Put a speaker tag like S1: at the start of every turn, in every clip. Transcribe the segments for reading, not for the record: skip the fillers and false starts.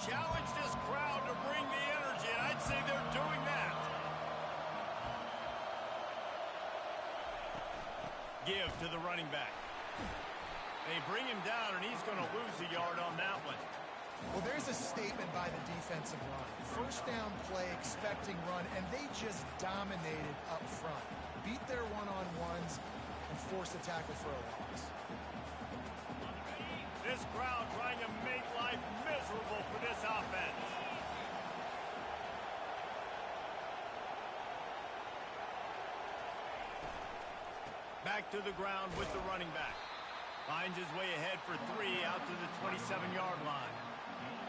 S1: challenge this crowd to bring the energy, and I'd say they're doing that. Give to the running back. They bring him down, and he's going to lose a yard on that one.
S2: Well, there's a statement by the defensive line. First down play, expecting run, and they just dominated up front. Beat their one-on-ones and forced a tackle for a loss.
S1: This crowd trying to make life miserable for this offense. Back to the ground with the running back. Finds his way ahead for 3 out to the 27-yard line.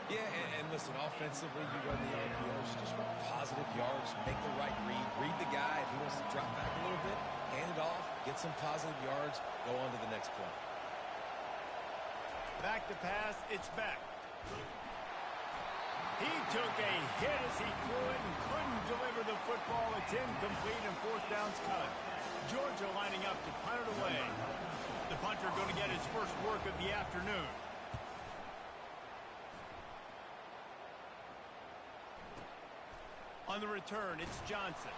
S3: Yeah, and listen, offensively, you run the RPOs, just run positive yards, make the right read the guy. If he wants to drop back a little bit, hand it off, get some positive yards, go on to the next play.
S1: Back to pass, it's back. He took a hit as he threw it and couldn't deliver the football. It's incomplete and fourth down's cut. Georgia lining up to punt it away. The punter going to get his first work of the afternoon. On the return, it's Johnson.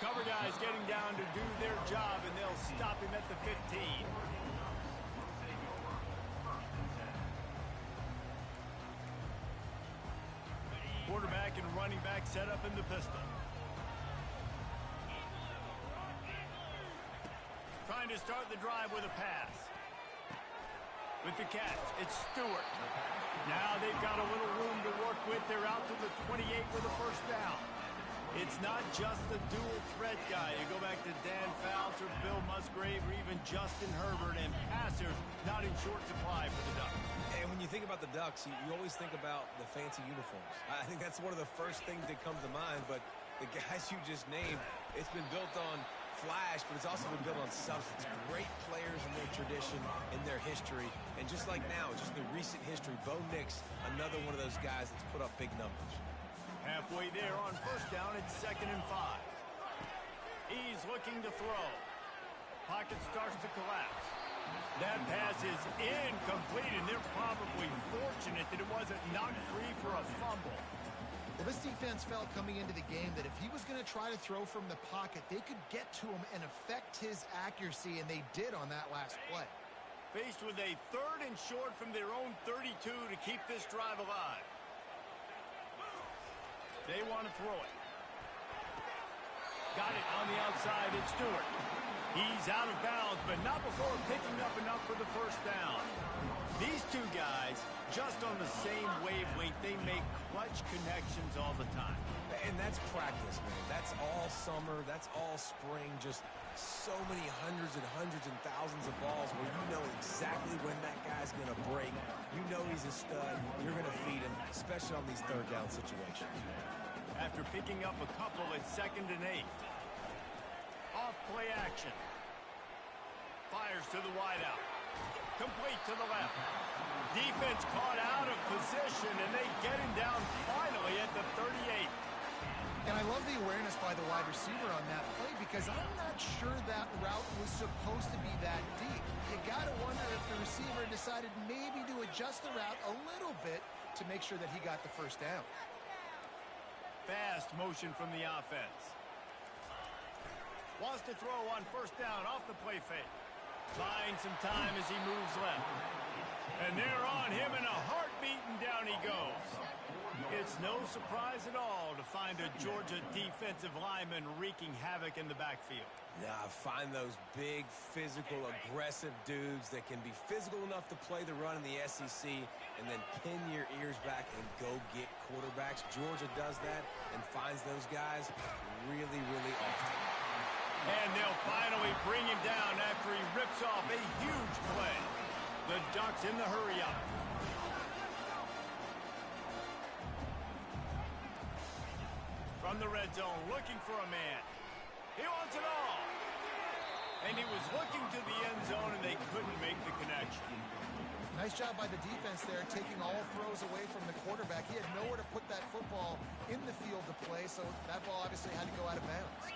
S1: Cover guys getting down to do their job, and they'll stop him at the 15. Quarterback and running back set up in the pistol. Trying to start the drive with a pass. With the catch, it's Stewart. Now they've got a little room to work with. They're out to the 28 with a first down. It's not just the dual threat guy. You go back to Dan Fouts or Bill Musgrave or even Justin Herbert, and passers not in short supply for the Ducks.
S3: And when you think about the Ducks, you always think about the fancy uniforms. I think that's one of the first things that comes to mind, but the guys you just named, it's been built on flash, but it's also been built on substance. Great players in their tradition, in their history, and just like now, just the recent history, Bo Nix, another one of those guys that's put up big numbers.
S1: Halfway there on first down, it's 2nd and 5. He's looking to throw. Pocket starts to collapse. That pass is incomplete, and they're probably fortunate that it wasn't knocked free for a fumble.
S2: Well, this defense felt coming into the game that if he was going to try to throw from the pocket, they could get to him and affect his accuracy, and they did on that last play.
S1: Faced with a 3rd and short from their own 32 to keep this drive alive. They want to throw it. Got it on the outside, it's Stewart. He's out of bounds, but not before picking up enough for the first down. These two guys, just on the same wavelength, they make clutch connections all the time.
S3: And that's practice, man. That's all summer. That's all spring. Just so many hundreds and thousands of balls where you know exactly when that guy's going to break. You know he's a stud. You're going to feed him, especially on these 3rd down situations.
S1: After picking up a couple, it's 2nd and 8. Off play action. Fires to the wideout. Complete to the left. Defense caught out of position, and they get him down finally at the 38.
S2: And I love the awareness by the wide receiver on that play because I'm not sure that route was supposed to be that deep. You got to wonder if the receiver decided maybe to adjust the route a little bit to make sure that he got the first down.
S1: Fast motion from the offense. Wants to throw on first down off the play fake. Finds some time as he moves left. And they're on him in a heartbeat, and down he goes. It's no surprise at all to find a Georgia defensive lineman wreaking havoc in the backfield.
S3: Yeah, find those big, physical, aggressive dudes that can be physical enough to play the run in the SEC and then pin your ears back and go get quarterbacks. Georgia does that and finds those guys really, really often.
S1: And they'll finally bring him down after he rips off a huge play. The Ducks in the hurry-up. From the red zone, looking for a man. He wants it all. And he was looking to the end zone, and they couldn't make the connection.
S2: Nice job by the defense there, taking all throws away from the quarterback. He had nowhere to put that football in the field to play, so that ball obviously had to go out of bounds.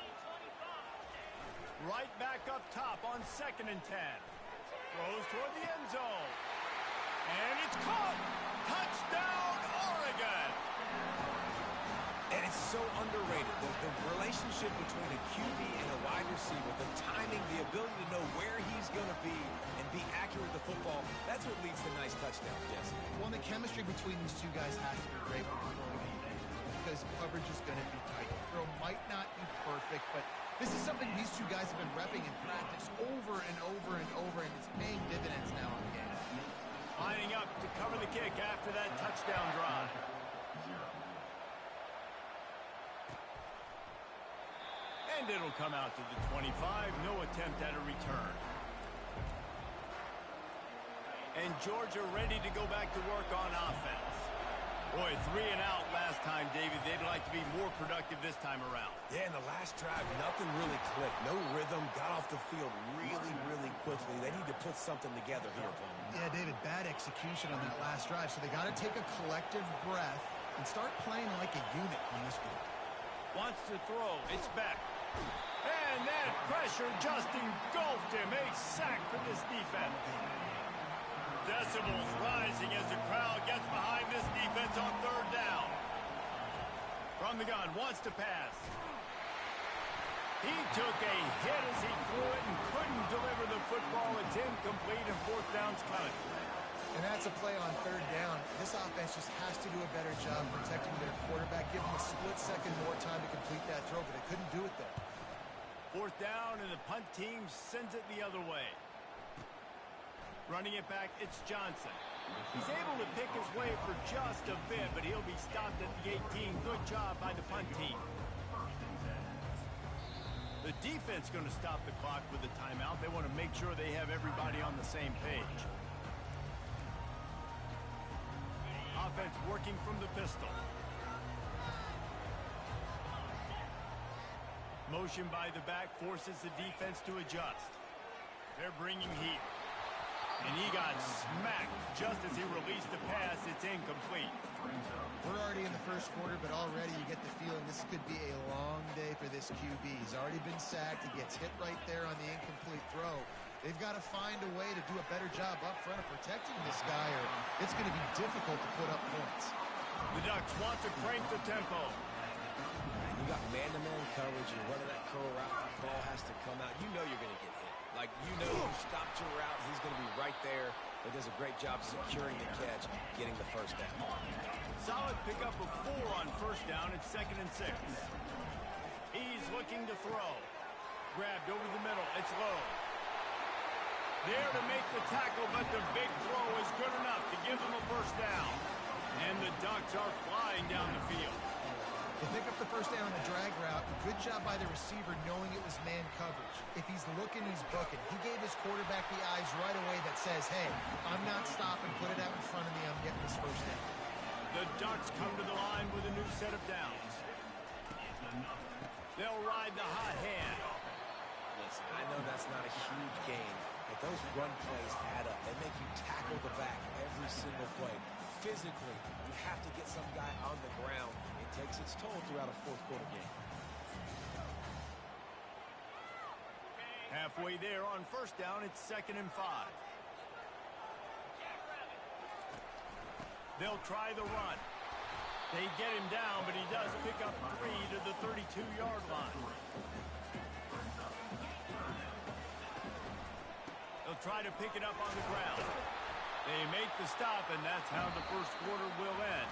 S1: Right back up top on 2nd and 10. Throws toward the end zone. And it's caught. Touchdown, Oregon!
S3: And it's so underrated. The relationship between a QB and a wide receiver, the timing, the ability to know where he's going to be and be accurate with the football, that's what leads to nice touchdowns, Jesse.
S2: Well, the chemistry between these two guys has to be great when you're throwing the game because coverage is going to be tight. The throw might not be perfect, but this is something these two guys have been repping in practice over and over and over, and it's paying dividends now in the game.
S1: Lining up to cover the kick after that touchdown drive. And it'll come out to the 25. No attempt at a return. And Georgia ready to go back to work on offense. Boy, 3 and out last time, David. They'd like to be more productive this time around.
S3: Yeah, in the last drive, nothing really clicked. No rhythm, got off the field really, really quickly. They need to put something together here, Paul.
S2: Yeah, David, bad execution on that last drive, so they got to take a collective breath and start playing like a unit on this group.
S1: Wants to throw. It's back. And that pressure just engulfed him. A sack for this defense. Decibels rising as the crowd gets behind this defense on 3rd down. From the gun, wants to pass. He took a hit as he threw it and couldn't deliver the football. It's incomplete and 4th down's coming.
S2: And that's a play on 3rd down. This offense just has to do a better job protecting their quarterback, give them a split second more time to complete that throw, but they couldn't do it there.
S1: 4th down, and the punt team sends it the other way. Running it back, it's Johnson. He's able to pick his way for just a bit, but he'll be stopped at the 18. Good job by the punt team. The defense going to stop the clock with a timeout. They want to make sure they have everybody on the same page. Offense working from the pistol. Motion by the back forces the defense to adjust. They're bringing heat. And he got smacked just as he released the pass. It's incomplete.
S2: We're already in the first quarter, but already you get the feeling this could be a long day for this QB. He's already been sacked. He gets hit right there on the incomplete throw. They've got to find a way to do a better job up front of protecting this guy, or it's going to be difficult to put up points.
S1: The Ducks want to crank the tempo.
S3: You got man-to-man coverage. You're running that curl route. The ball has to come out. You know you're going to get hit. Like, you know you stopped your route. He's going to be right there. But does a great job securing the catch, getting the 1st down.
S1: Solid pickup of 4 on 1st down. It's 2nd and 6. He's looking to throw. Grabbed over the middle. It's low. There to make the tackle, but the big throw is good enough to give them a 1st down. And the Ducks are flying down the field.
S2: They pick up the 1st down on the drag route. Good job by the receiver knowing it was man coverage. If he's looking, he's booking. He gave his quarterback the eyes right away that says, hey, I'm not stopping. Put it out in front of me. I'm getting this 1st down.
S1: The Ducks come to the line with a new set of downs. They'll ride the hot hand.
S3: Listen, I know that's not a huge game, but those run plays add up. They make you tackle the back every single play. Physically, you have to get some guy on the ground. It takes its toll throughout a 4th quarter game.
S1: Halfway there on 1st down, it's 2nd and 5. They'll try the run. They get him down, but he does pick up 3 to the 32-yard line. They'll try to pick it up on the ground. They make the stop, and that's how the 1st quarter will end.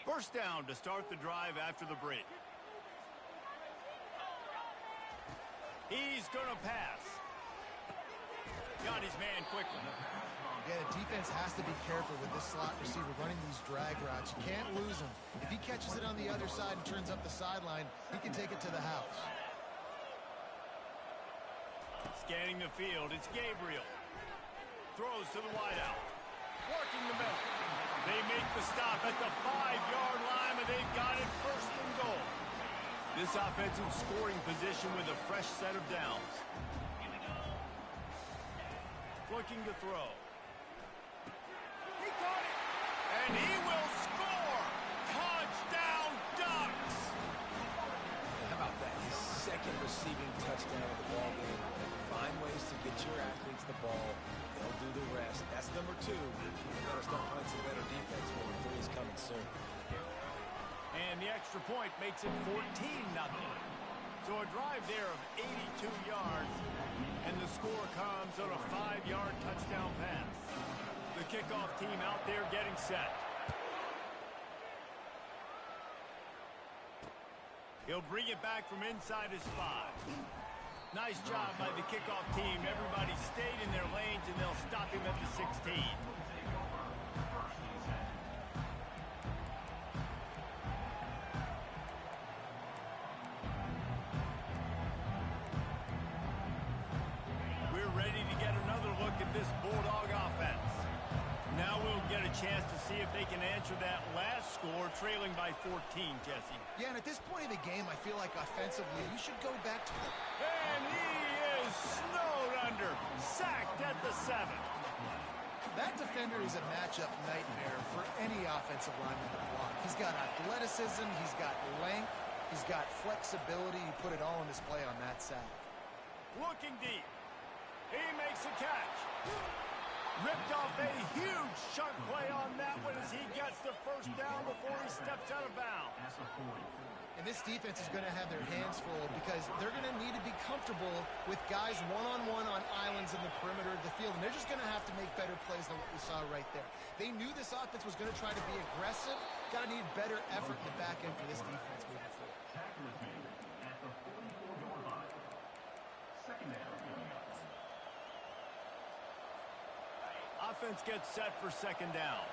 S1: First down to start the drive after the break. He's going to pass. Got his man quickly.
S2: Yeah, the defense has to be careful with this slot receiver running these drag routes. You can't lose him. If he catches it on the other side and turns up the sideline, he can take it to the house.
S1: Scanning the field, it's Gabriel. Throws to the wideout. Working the middle. They make the stop at the 5-yard line, and they've got it 1st and goal. This offensive scoring position with a fresh set of downs. Looking to throw. He caught it, and he will score. Touchdown!
S3: sir.
S1: And the extra point makes it 14-0. So a drive there of 82 yards, and the score comes on a 5-yard touchdown pass. The kickoff team out there getting set. He'll bring it back from inside his 5. Nice job by the kickoff team. Everybody stayed in their lanes, and they'll stop him at the 16. We're ready to get another look at this Bulldog offense. Now we'll get a chance to see if they can answer that last score, trailing by 14, Jesse.
S2: Yeah, and at this point of the game, I feel like offensively, you should go back to...
S1: And he is snowed under, sacked at the 7.
S2: That defender is a matchup nightmare for any offensive lineman to block. He's got athleticism, he's got length, he's got flexibility. He put it all on display on that sack.
S1: Looking deep. He makes a catch. Ripped off a huge chunk play on that one as he gets the first down before he steps out of bounds.
S2: And this defense is going to have their hands full because they're going to need to be comfortable with guys one-on-one on islands in the perimeter of the field. And they're just going to have to make better plays than what we saw right there. They knew this offense was going to try to be aggressive. Got to need better effort in the back end for this defense moving forward.
S1: Offense gets set for second down.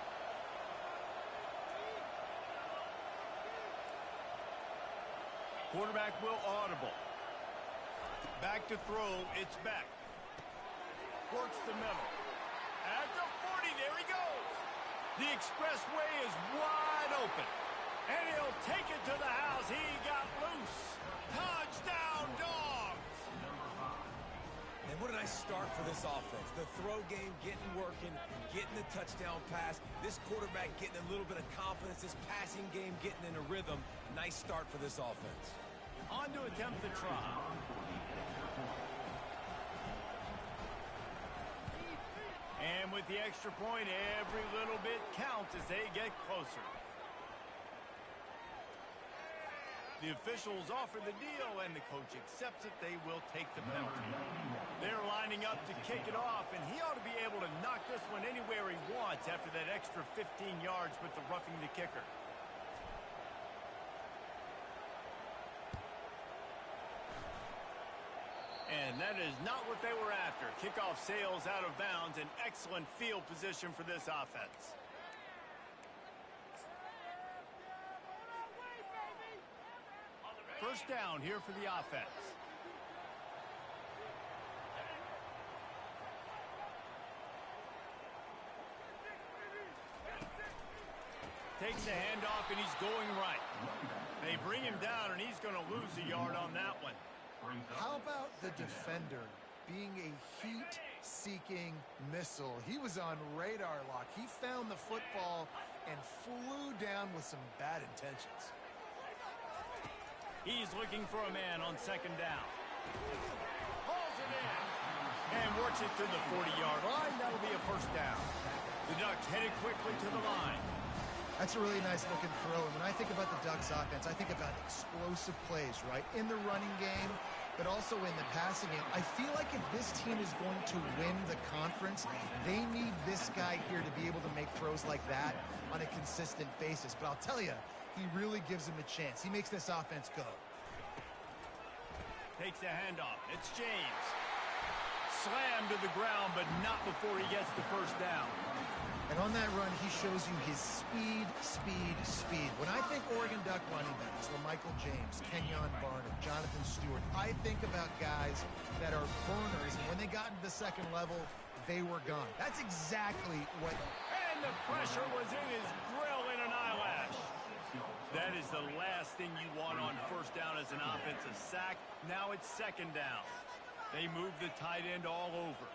S1: Quarterback will audible. Back to throw, it's Beck. Works the middle. At the 40, there he goes. The expressway is wide open. And he'll take it to the house. He got loose. Touchdown, Dogs!
S3: And what a nice start for this offense. The throw game getting working, getting the touchdown pass. This quarterback getting a little bit of confidence. This passing game getting in a rhythm. Nice start for this offense.
S1: On to attempt the try. And with the extra point, every little bit counts as they get closer. The officials offer the deal, and the coach accepts it. They will take the penalty. They're lining up to kick it off, and he ought to be able to knock this one anywhere he wants after that extra 15 yards with the roughing the kicker. And that is not what they were after. Kickoff sails out of bounds, an excellent field position for this offense. First down here for the offense. Takes the handoff, and he's going right. They bring him down, and he's going to lose a yard on that one.
S2: How about the defender being a heat-seeking missile? He was on radar lock. He found the football and flew down with some bad intentions.
S1: He's looking for a man on second down. Hauls it in. And works it to the 40-yard line. That'll be a first down. The Ducks headed quickly to the line.
S2: That's a really nice-looking throw. And when I think about the Ducks offense, I think about explosive plays, right? In the running game, but also in the passing game. I feel like if this team is going to win the conference, they need this guy here to be able to make throws like that on a consistent basis. But I'll tell you, he really gives him a chance. He makes this offense go.
S1: Takes the handoff. It's James. Slammed to the ground, but not before he gets the first down.
S2: And on that run, he shows you his speed, speed, speed. When I think Oregon Duck running backs, LaMichael James, Kenyon Barnum, Jonathan Stewart, I think about guys that are burners, and when they got into the second level, they were gone. That's exactly what...
S1: And the pressure was in his grill in an eyelash. That is the last thing you want on first down as an offensive sack. Now it's second down. They move the tight end all over.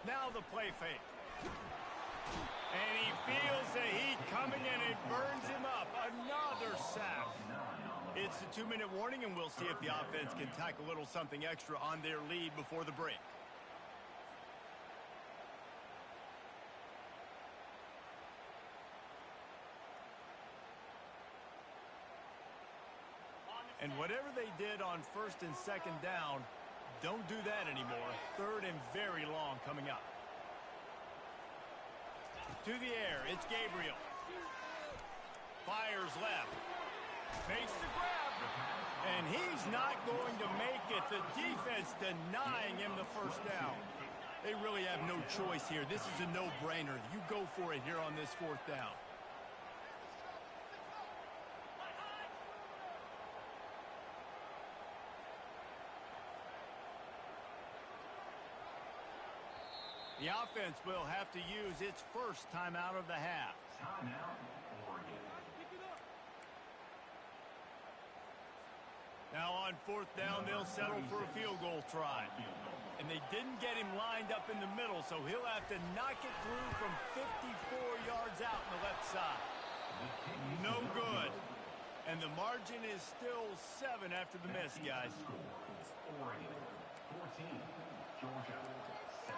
S1: Now the play fake. And he feels the heat coming, and it burns him up. Another sack. It's the 2-minute warning, and we'll see if the offense can tack a little something extra on their lead before the break. And whatever they did on first and second down, don't do that anymore. Third and very long coming up. To the air, it's Gabriel. Fires left. Makes the grab. And he's not going to make it. The defense denying him the first down. They really have no choice here. This is a no-brainer. You go for it here on this fourth down. The offense will have to use its first timeout of the half. Now on fourth down, they'll settle for a field goal try. And they didn't get him lined up in the middle, so he'll have to knock it through from 54 yards out on the left side. No good. And the margin is still 7 after the miss, guys.
S4: Oregon, 14, Georgia, 7.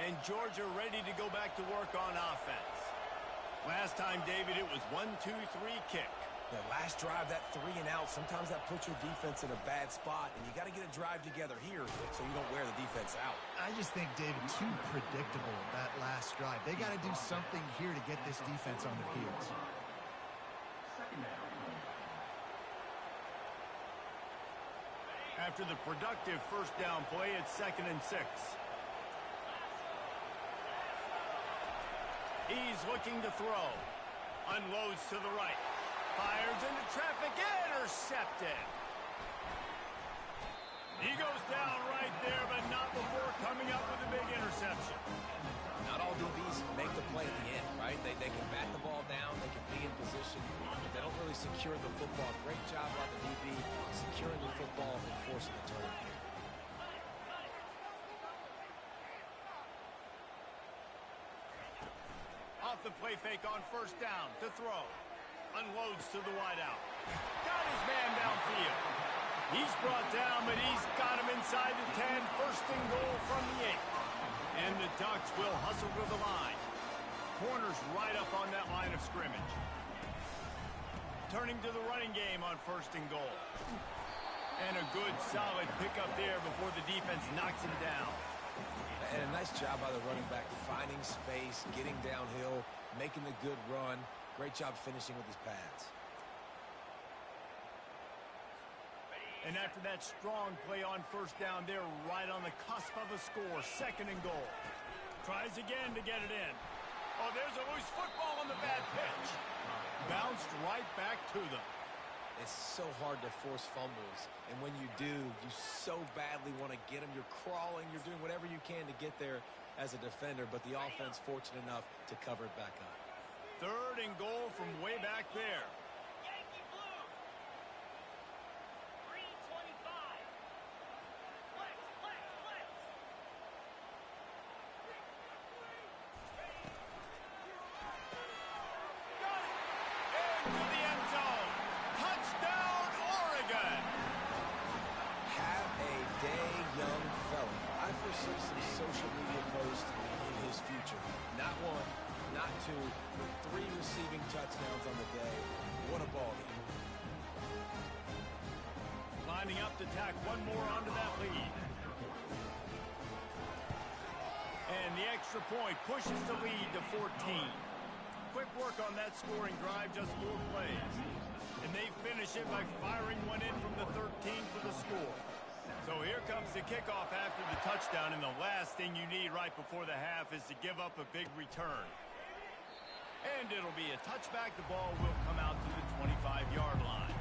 S1: And Georgia ready to go back to work on offense. Last time, David, it was 1-2-3 kick.
S3: The last drive, that 3 and out, sometimes that puts your defense in a bad spot, and you got to get a drive together here so you don't wear the defense out.
S2: I just think, David, too predictable that last drive. They got to do something here to get this defense on their heels.
S4: Second down.
S1: After the productive first down play, it's 2nd and 6. He's looking to throw. Unloads to the right. Fires into traffic. Intercepted. He goes down right there, but not before coming up with a big interception.
S3: Not all DBs make the play at the end, right? They can bat the ball down, they can be in position, but they don't really secure the football. Great job by the DB securing the football and forcing the turnover.
S1: Off the play fake on first down to throw. Unloads to the wideout. Got his man downfield. He's brought down, but he's got him inside the 10. First and goal from the 8. And the Ducks will hustle to the line. Corners right up on that line of scrimmage. Turning to the running game on first and goal. And a good, solid pickup there before the defense knocks him down.
S3: And a nice job by the running back, finding space, getting downhill, making the good run. Great job finishing with his pads.
S1: And after that strong play on first down, they're right on the cusp of a score. 2nd and goal. Tries again to get it in. Oh, there's a loose football on the bad pitch. Bounced right back to them.
S3: It's so hard to force fumbles, and when you do, you so badly want to get them. You're crawling, you're doing whatever you can to get there as a defender, but the offense fortunate enough to cover it back up.
S1: 3rd and goal from way back there.
S5: Yankee blue. 325. Flex, flex, flex.
S1: Got it. Into the end zone. Touchdown, Oregon.
S3: Have a day, young fella. I foresee some social media posts in his future. Not 1, not 2, but 3 receiving touchdowns on the day. What a ball game.
S1: Lining up to tack one more onto that lead. And the extra point pushes the lead to 14. Quick work on that scoring drive, just 4 plays. And they finish it by firing one in from the 13 for the score. So here comes the kickoff after the touchdown, and the last thing you need right before the half is to give up a big return. And it'll be a touchback. The ball will come out to the 25-yard line.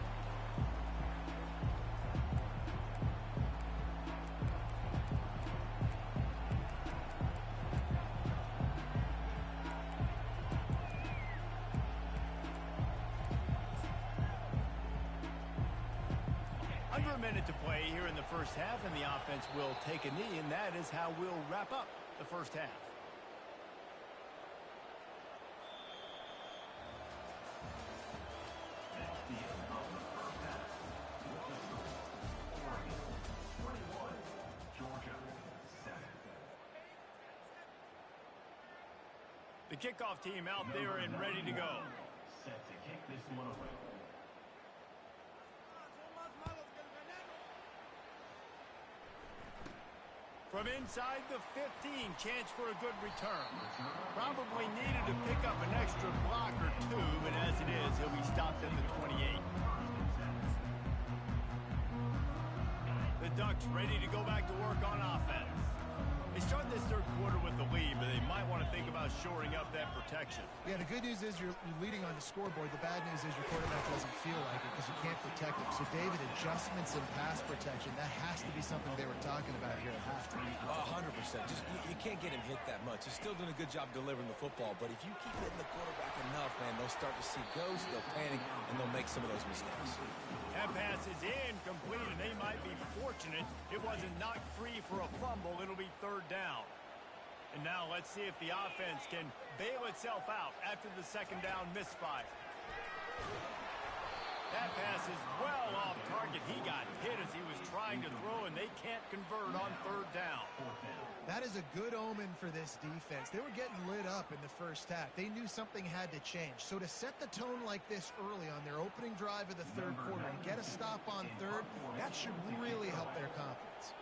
S1: Under a minute to play here in the first half, and the offense will take a knee, and that is how we'll wrap up the first half. The kickoff team out there and ready to go.
S4: Set to kick Slowly.
S1: From inside the 15, chance for a good return. Probably needed to pick up an extra block or two, but as it is, he'll be stopped at the 28. The Ducks ready to go back to work on offense. They start this third quarter with the lead, but they might want to think about shoring up that protection.
S2: Yeah, the good news is you're leading on the scoreboard. The bad news is your quarterback doesn't feel like it because you can't protect him. So, David, adjustments in pass protection, that has to be something they were talking about here at halftime.
S3: 100%. Just you can't get him hit that much. He's still doing a good job delivering the football, but if you keep hitting the quarterback enough, man, they'll start to see ghosts, they'll panic, and they'll make some of those mistakes.
S1: That pass is incomplete, and they might be fortunate it wasn't knocked free for a fumble. It'll be third down. And now let's see if the offense can bail itself out after the second down misfire. That pass is well off target. He got hit as he was trying to throw, and they can't convert on third down.
S2: That is a good omen for this defense. They were getting lit up in the first half. They knew something had to change. So to set the tone like this early on their opening drive of the third quarter and get a stop on third, that should really help their confidence.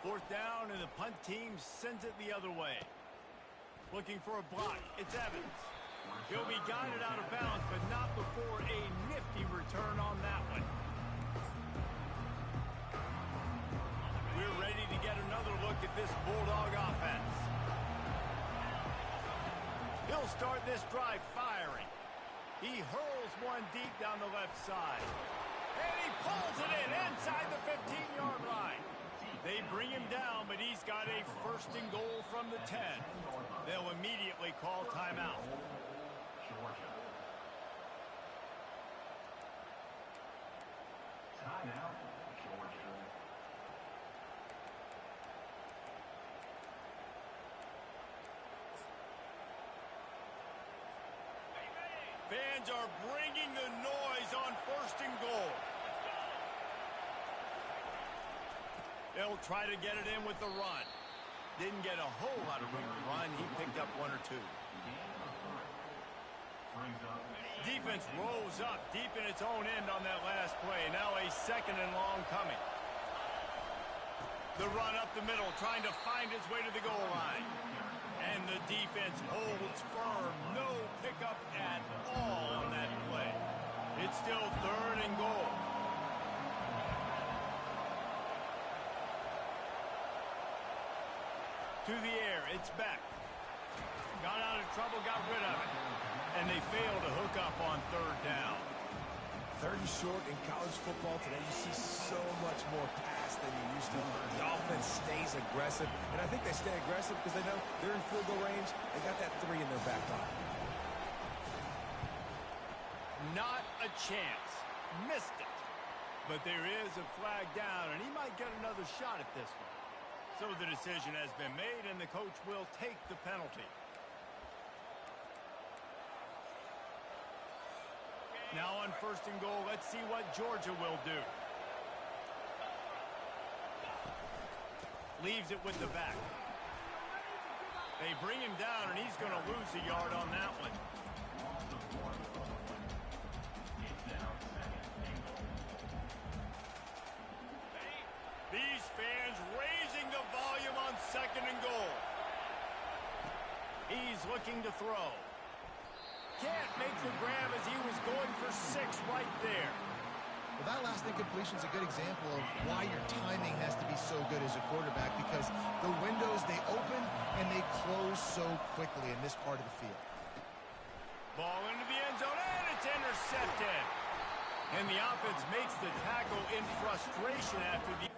S1: Fourth down, and the punt team sends it the other way. Looking for a block. It's Evans. He'll be guided out of bounds, but not before a nifty return on that one. We're ready to get another look at this Bulldog offense. He'll start this drive firing. He hurls one deep down the left side. And he pulls it in inside the 15-yard line. They bring him down, but he's got a first and goal from the 10. They'll immediately call timeout.
S4: Georgia. Timeout, Georgia.
S1: Fans are bringing the noise on first and goal. They'll try to get it in with the run. Didn't get a whole lot of room to run. He picked up one or two. Defense rolls up deep in its own end on that last play. Now a second and long coming. The run up the middle, trying to find its way to the goal line. And the defense holds firm. No pickup at all on that play. It's still third and goal. To the air, it's Beck. Got out of trouble, got rid of it. And they fail to hook up on third down.
S3: Third and short in college football today, you see so much more pass than you used to. The offense stays aggressive, and I think they stay aggressive because they know they're in field goal range. They got that 3 in their back pocket.
S1: Not a chance. Missed it. But there is a flag down, and he might get another shot at this one. So the decision has been made, and the coach will take the penalty. Now on first and goal, let's see what Georgia will do. Leaves it with the back. They bring him down, and he's going to lose a yard on that one. These fans raising the volume on second and goal. He's looking to throw. Can't make the grab as he was going for 6 right there.
S2: Well, that last incompletion is a good example of why your timing has to be so good as a quarterback, because the windows, they open and they close so quickly in this part of the field.
S1: Ball into the end zone, and it's intercepted. And the offense makes the tackle in frustration after the